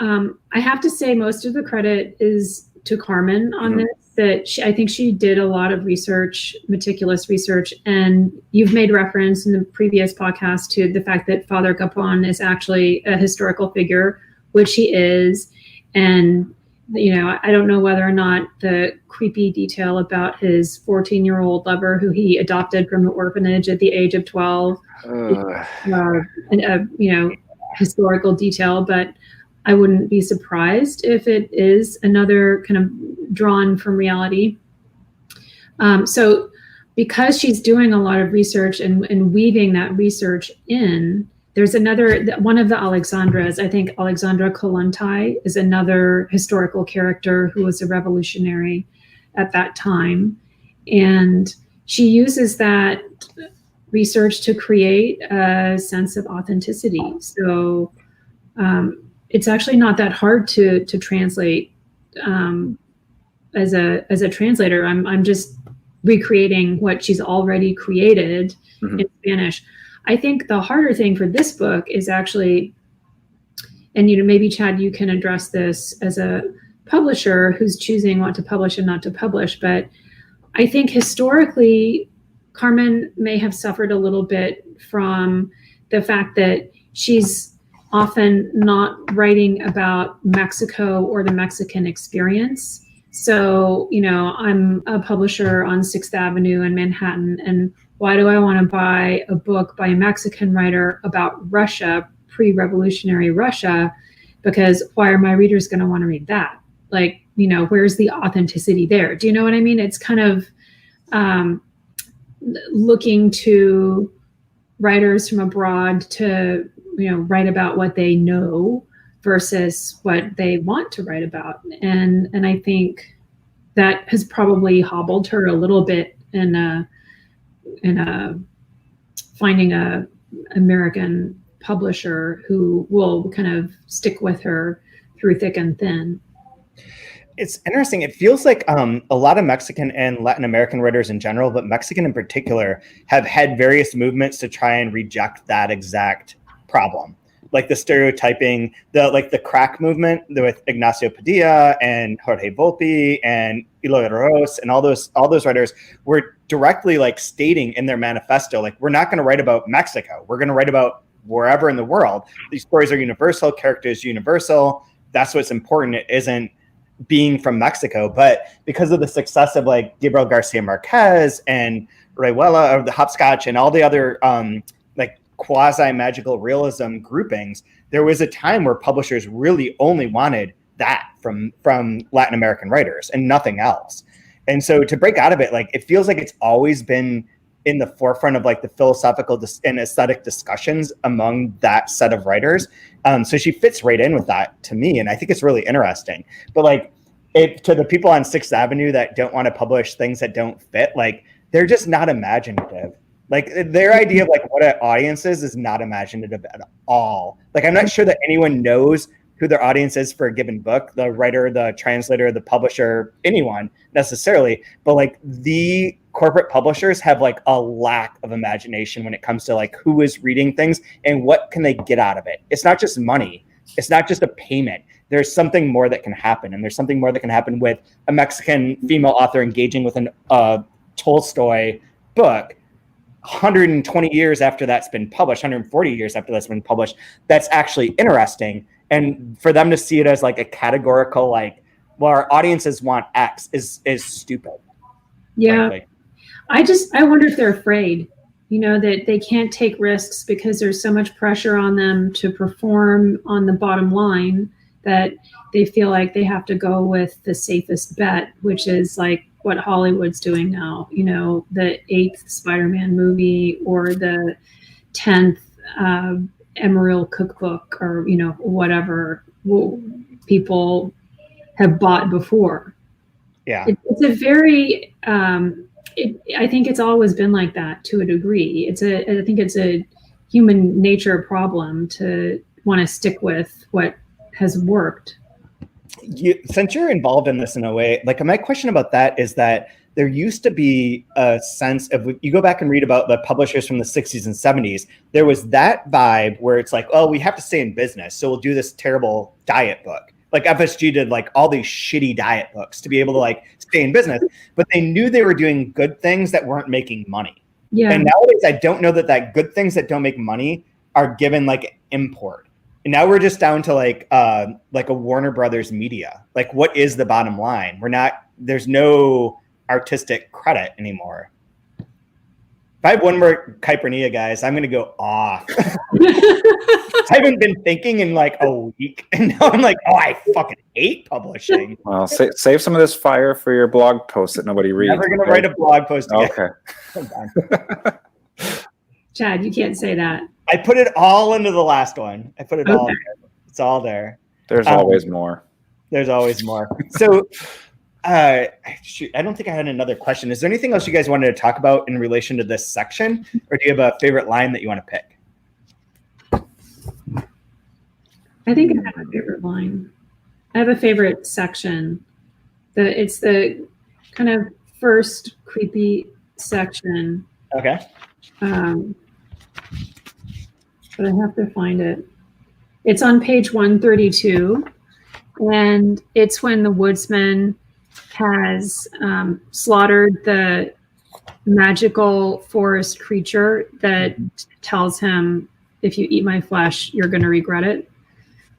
I have to say most of the credit is to Carmen on this. I think she did a lot of research, meticulous research, and you've made reference in the previous podcast to the fact that Father Capon is actually a historical figure, which he is, and I don't know whether or not the creepy detail about his 14-year-old lover who he adopted from the orphanage at the age of 12, historical detail, but I wouldn't be surprised if it is another kind of drawn from reality. So because she's doing a lot of research and weaving that research in, there's another, one of the Alexandras, I think Alexandra Kollontai is another historical character who was a revolutionary at that time. And she uses that research to create a sense of authenticity. So it's actually not that hard to translate as a translator. I'm just recreating what she's already created in Spanish. I think the harder thing for this book is actually, and maybe Chad, you can address this as a publisher who's choosing what to publish and not to publish, but I think historically, Carmen may have suffered a little bit from the fact that she's often not writing about Mexico or the Mexican experience. So, I'm a publisher on 6th Avenue in Manhattan, and why do I want to buy a book by a Mexican writer about Russia, pre-revolutionary Russia? Because why are my readers going to want to read that? Like, where's the authenticity there? Do you know what I mean? It's kind of looking to writers from abroad to, write about what they know versus what they want to write about. And I think that has probably hobbled her a little bit in finding a American publisher who will kind of stick with her through thick and thin. It's interesting. It feels like a lot of Mexican and Latin American writers in general, but Mexican in particular, have had various movements to try and reject that exact problem. Like the stereotyping, the crack movement with Ignacio Padilla and Jorge Volpi and Eloy Ros and all those writers were directly stating in their manifesto, we're not going to write about Mexico. We're going to write about wherever in the world. These stories are universal, characters universal. That's what's important. It isn't being from Mexico. But because of the success of Gabriel Garcia Marquez and Rayuela, or the Hopscotch, and all the other quasi-magical realism groupings, there was a time where publishers really only wanted that from Latin American writers and nothing else. And so to break out of it, it feels like it's always been in the forefront of the philosophical and aesthetic discussions among that set of writers. So she fits right in with that to me. And I think it's really interesting. But to the people on 6th Avenue that don't want to publish things that don't fit, they're just not imaginative. Their idea of what an audience is not imaginative at all. I'm not sure that anyone knows who their audience is for a given book, the writer, the translator, the publisher, anyone necessarily. But the corporate publishers have a lack of imagination when it comes to who is reading things and what can they get out of it. It's not just money. It's not just a payment. There's something more that can happen. And there's something more that can happen with a Mexican female author engaging with a Tolstoy book 120 years after that's been published, 140 years after that's been published. That's actually interesting. And for them to see it as a categorical, well, our audiences want X is stupid. Yeah. Frankly. I wonder if they're afraid, that they can't take risks because there's so much pressure on them to perform on the bottom line that they feel like they have to go with the safest bet, which is what Hollywood's doing now, the 8th Spider-Man movie or the 10th Emerald cookbook, or, whatever people have bought before. Yeah. It's a very, I think it's always been like that to a degree. I think it's a human nature problem to want to stick with what has worked. Since you're involved in this in a way, my question about that is that there used to be a sense of, you go back and read about the publishers from the 60s and 70s, there was that vibe where it's oh, we have to stay in business, so we'll do this terrible diet book. FSG did all these shitty diet books to be able to stay in business, but they knew they were doing good things that weren't making money. Yeah. And nowadays, I don't know that good things that don't make money are given import. And now we're just down to a Warner Brothers Media. What is the bottom line? There's no artistic credit anymore. I have one more Karenina, guys, I'm going to go off. I haven't been thinking in like a week, and now I'm like, oh, I fucking hate publishing. Well, save some of this fire for your blog post that nobody reads. Never going to write a blog post again. Okay. Chad, you can't say that. I put it all into the last one. I put it all there. It's all there. There's always more. There's always more. So, I don't think I had another question. Is there anything else you guys wanted to talk about in relation to this section? Or do you have a favorite line that you want to pick? I think I have a favorite line. I have a favorite section. It's the kind of first creepy section. Okay. But I have to find it. It's on page 132, and it's when the woodsman has slaughtered the magical forest creature that tells him, if you eat my flesh, you're going to regret it.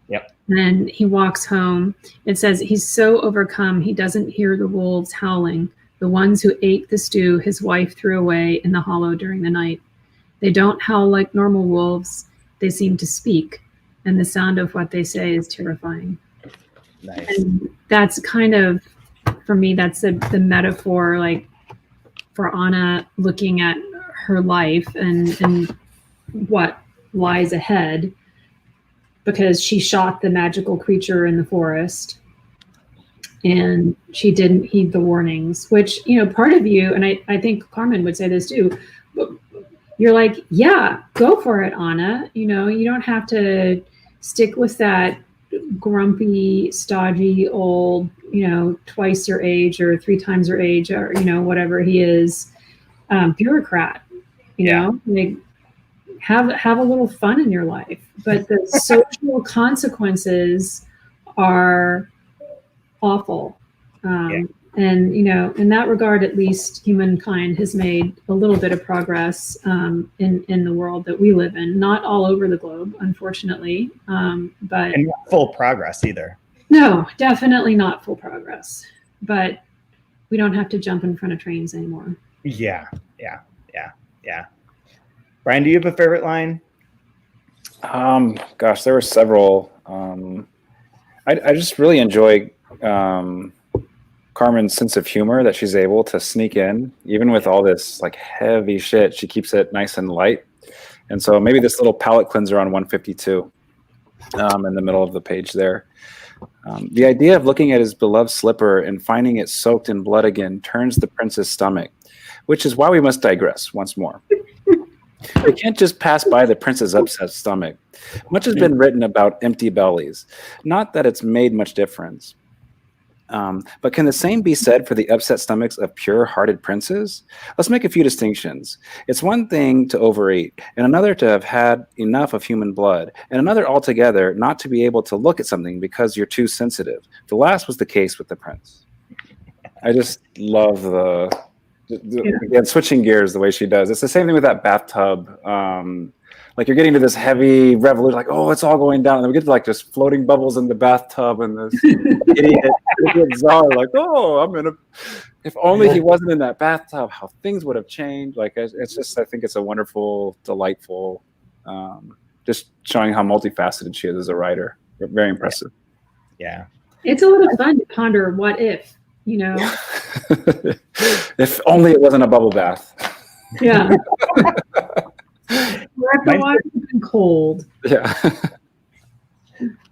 Yep. And then he walks home. It says he's so overcome he doesn't hear the wolves howling, the ones who ate the stew his wife threw away in the hollow during the night. They don't howl like normal wolves. They seem to speak, and the sound of what they say is terrifying. Nice. And that's kind of, for me, that's the metaphor, like, for Anna looking at her life and what lies ahead, because she shot the magical creature in the forest and she didn't heed the warnings, which, part of you, and I think Carmen would say this too, you're like, yeah, go for it, Anna. You don't have to stick with that grumpy, stodgy, old, twice your age or 3 times your age, or, whatever he is, bureaucrat, like, have a little fun in your life. But the social consequences are awful. And, in that regard, at least humankind has made a little bit of progress in the world that we live in. Not all over the globe, unfortunately. But and not full progress either. No, definitely not full progress. But we don't have to jump in front of trains anymore. Yeah. Brian, do you have a favorite line? Gosh, there were several. I just really enjoy Carmen's sense of humor, that she's able to sneak in, even with all this like heavy shit. She keeps it nice and light. And so maybe this little palate cleanser on 152 in the middle of the page there. The idea of looking at his beloved slipper and finding it soaked in blood again turns the prince's stomach, which is why we must digress once more. We can't just pass by the prince's upset stomach. Much has been written about empty bellies. Not that it's made much difference. But can the same be said for the upset stomachs of pure-hearted princes? Let's make a few distinctions. It's one thing to overeat, and another to have had enough of human blood, and another altogether not to be able to look at something because you're too sensitive. The last was the case with the prince. I just love again, switching gears the way she does. It's the same thing with that bathtub. Like, you're getting to this heavy revolution, like, oh, it's all going down. And then we get to like just floating bubbles in the bathtub, and this idiot czar, like, oh, if only he wasn't in that bathtub, how things would have changed. Like, it's just, I think it's a wonderful, delightful, just showing how multifaceted she is as a writer. Very impressive. Yeah. It's a little fun to ponder what if, If only it wasn't a bubble bath. Yeah. The water's been cold. Yeah.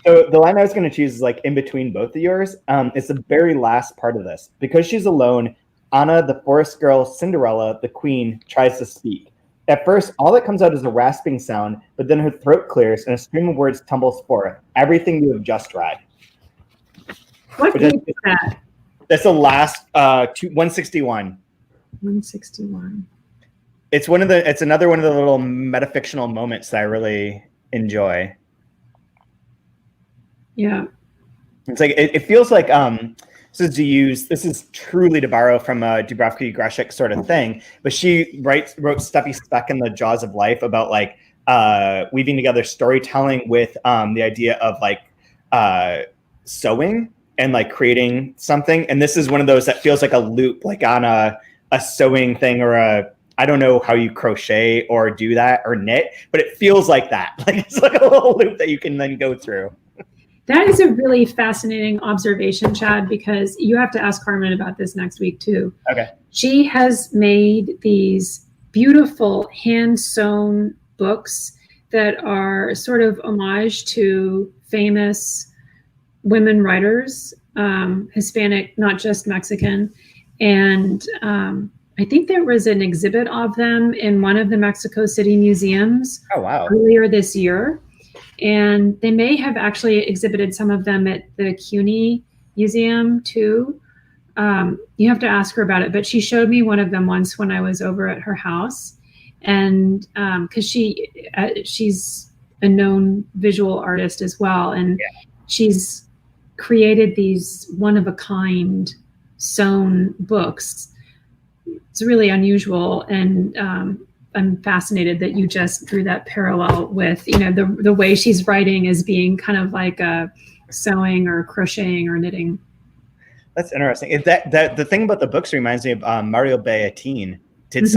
So the line I was going to choose is like in between both of yours. It's the very last part of this. Because she's alone, Anna, the forest girl, Cinderella, the queen, tries to speak. At first, all that comes out is a rasping sound, but then her throat clears and a stream of words tumbles forth. Everything you have just read. What page is that? That's the last 161. 161. It's another one of the little metafictional moments that I really enjoy. Yeah. It's like it feels like this is truly to borrow from a Dubravka-Greshik sort of thing, but she wrote Stuffy Speck in the Jaws of Life about like weaving together storytelling with the idea of like sewing and like creating something. And this is one of those that feels like a loop, like on a sewing thing or a I don't know how you crochet or do that or knit, but it feels like that. Like it's like a little loop that you can then go through. That is a really fascinating observation, Chad, because you have to ask Carmen about this next week too. Okay. She has made these beautiful hand-sewn books that are sort of homage to famous women writers, Hispanic, not just Mexican. And I think there was an exhibit of them in one of the Mexico City museums earlier this year. And they may have actually exhibited some of them at the CUNY Museum too. You have to ask her about it, but she showed me one of them once when I was over at her house. And because she's a known visual artist as well. And she's created these one-of-a-kind sewn books. It's really unusual. And I'm fascinated that you just drew that parallel with, the way she's writing as being kind of like a sewing or crocheting or knitting. That's interesting. If that the thing about the books reminds me of Mario Beatin did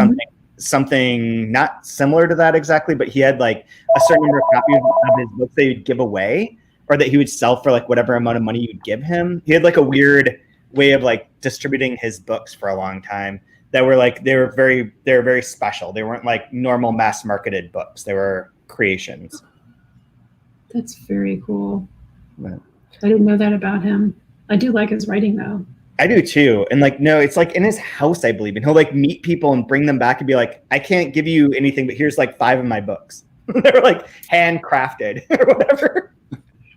something not similar to that exactly, but he had like a certain number of copies of his books that he would give away or that he would sell for like whatever amount of money you'd give him. He had like a weird way of like distributing his books for a long time that were like they were very special. They weren't like normal mass marketed books. They were creations. That's very cool. I didn't know that about him. I do like his writing though. I do too. And like, no, it's like in his house, I believe. And he'll like meet people and bring them back and be like, I can't give you anything, but here's like 5 of my books. They're like handcrafted or whatever.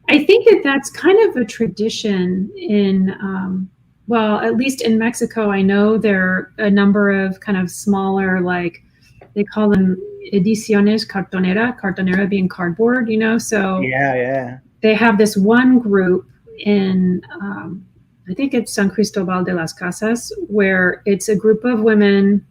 I think that's kind of a tradition in, well, at least in Mexico, I know there are a number of kind of smaller, like they call them ediciones cartonera being cardboard, so yeah. They have this one group in, I think it's San Cristobal de las Casas, where it's a group of women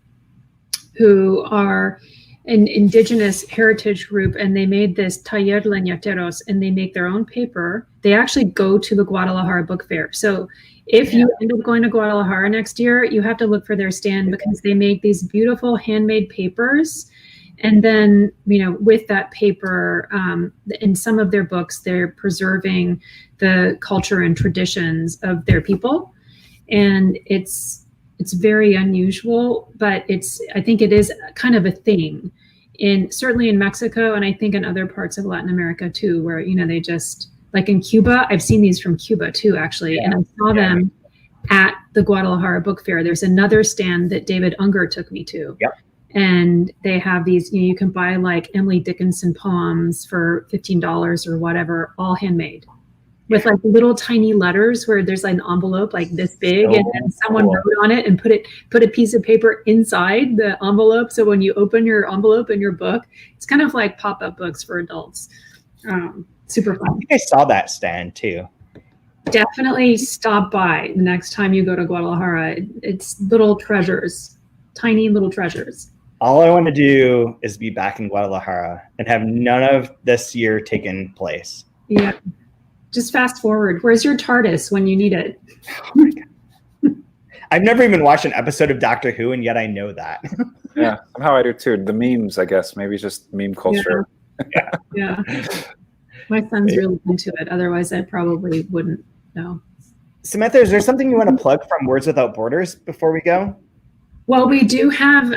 who are an indigenous heritage group, and they made this taller leñateros, and they make their own paper. They actually go to the Guadalajara Book Fair. So if you end up going to Guadalajara next year, you have to look for their stand because they make these beautiful handmade papers. And then, with that paper, in some of their books, they're preserving the culture and traditions of their people. And it's very unusual, but I think it is kind of a thing certainly in Mexico. And I think in other parts of Latin America too, where, they just like in Cuba, I've seen these from Cuba too, actually. And I saw them at the Guadalajara Book Fair. There's another stand that David Unger took me to. Yep. And they have these, you can buy like Emily Dickinson poems for $15 or whatever, all handmade with like little tiny letters where there's like an envelope like this big and then someone wrote on it and put a piece of paper inside the envelope. So when you open your envelope in your book, it's kind of like pop-up books for adults. Super fun. I think I saw that stand too. Definitely stop by the next time you go to Guadalajara. It's little treasures, tiny little treasures. All I want to do is be back in Guadalajara and have none of this year taken place. Yeah. Just fast forward. Where's your TARDIS when you need it? Oh my God. I've never even watched an episode of Doctor Who, and yet I know that. Yeah, somehow I do too. The memes, I guess. Maybe just meme culture. Yeah. My son's really into it. Otherwise, I probably wouldn't know. Samantha, is there something you want to plug from Words Without Borders before we go? Well, we do have,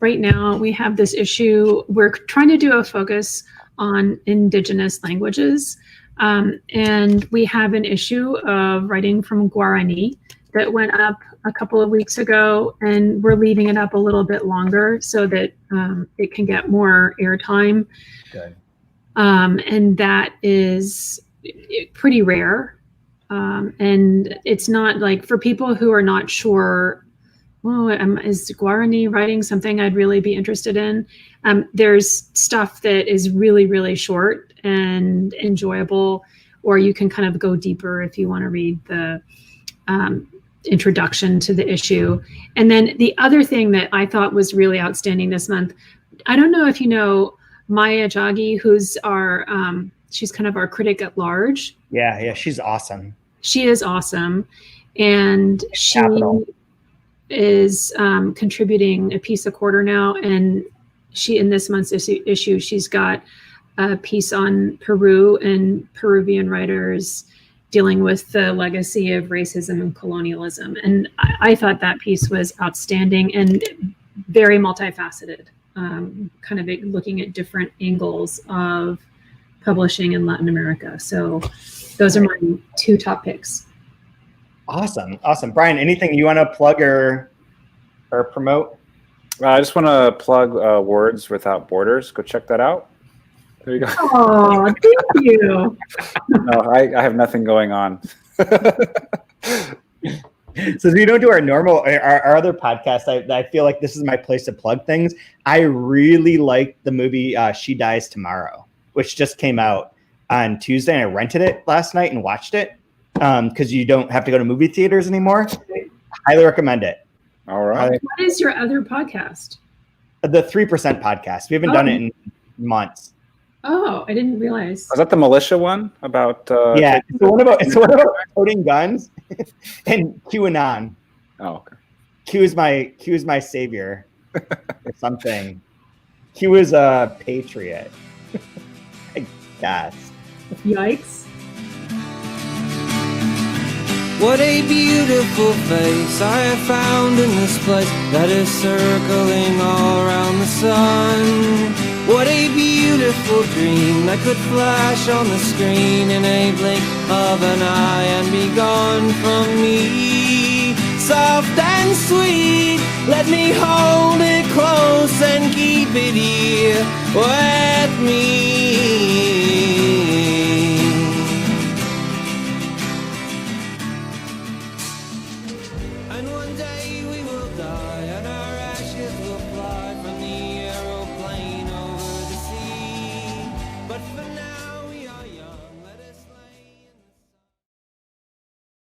right now, we have this issue. We're trying to do a focus on Indigenous languages. And we have an issue of writing from Guarani that went up a couple of weeks ago, and we're leaving it up a little bit longer so that it can get more airtime. Good. And that is pretty rare. And it's not like for people who are not sure, is Guarani writing something I'd really be interested in? There's stuff that is really, really short and enjoyable, or you can kind of go deeper if you want to read the introduction to the issue. And then the other thing that I thought was really outstanding this month, I don't know if you know Maya Jagi, who's she's kind of our critic at large. Yeah, she's awesome. She is awesome. And she, Capital. is contributing a piece a quarter now, and she in this month's issue she's got a piece on Peru and Peruvian writers dealing with the legacy of racism and colonialism. And I thought that piece was outstanding and very multifaceted, kind of looking at different angles of publishing in Latin America. So those are my two top picks. Awesome. Brian, anything you want to plug or promote? I just want to plug Words Without Borders. Go check that out. There you go. Oh, thank you. No, I have nothing going on. So we don't do our normal, our other podcast. I feel like this is my place to plug things. I really like the movie She Dies Tomorrow, which just came out on Tuesday, and I rented it last night and watched it because you don't have to go to movie theaters anymore. Highly recommend it. All right. What is your other podcast? The 3% podcast. We haven't done it in months. Oh, I didn't realize. Was that the militia one about? Yeah, it's the one about toting guns and QAnon. Oh, okay. Q is my savior or something. Q is a patriot. I guess. Yikes. What a beautiful face I have found in this place that is circling all around the sun. What a beautiful dream that could flash on the screen in a blink of an eye and be gone from me. Soft and sweet, let me hold it close and keep it here with me. And one day we will die and our ashes will fly